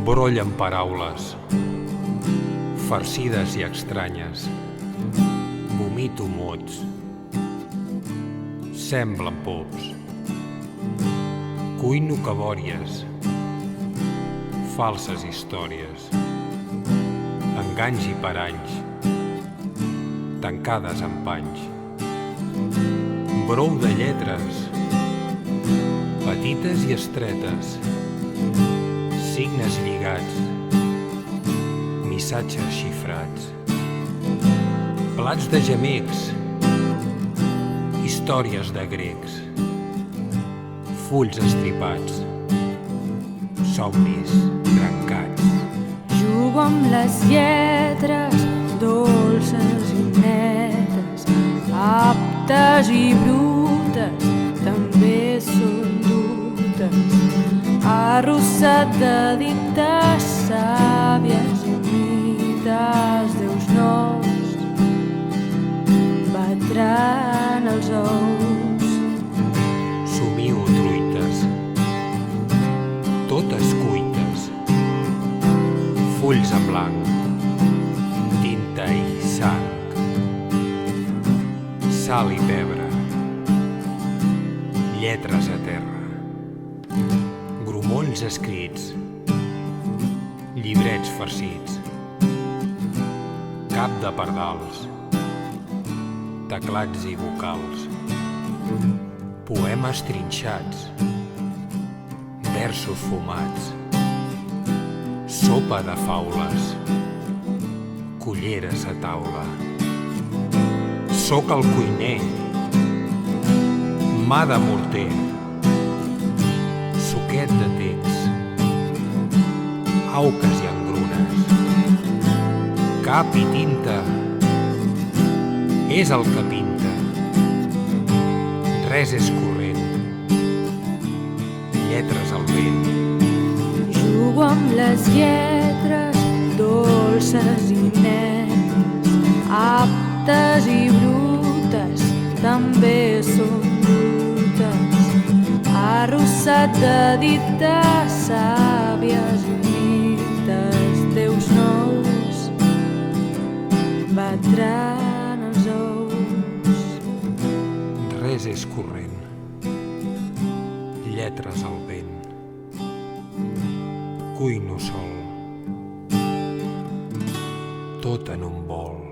Brollen paraules, farcides i estranyes. Vomito mots. Semblen pops. Cuino cabòries. Falses històries. Enganys i paranys. Tancades en panys. Brou de lletres. Petites i estretes. Signes lligats. Missatges xifrats. Plats de gemecs. Històries de grecs. Fulls estripats. Somnis trencats. Jugo amb les lletres dolces i netes, aptes i brutes, també són dutes. Arrossat de dites sàvies i mites, déus nous batran els ous. Somio truites, totes cuites, fulls en blanc, tinta i sang, sal i pebre, lletres a terra, grumolls escrits, llibrets farcits, cap de pardals, teclats i vocals, poemes trinxats, versos fumats, sopa de faules, culleres a taula. Soc el cuiner, mà de morter, suquet de text, auques i engrunes, cap i tinta, és el que pinta, res és corrent, lletres al vent. Jugo amb les lletres dolces i netes, aptes i brutes, també són dutes. Arrossat de dites sàvies i mites, déus nous batran els ous. Res és corrent, lletres al vent. Cuino sol, tot en un bol.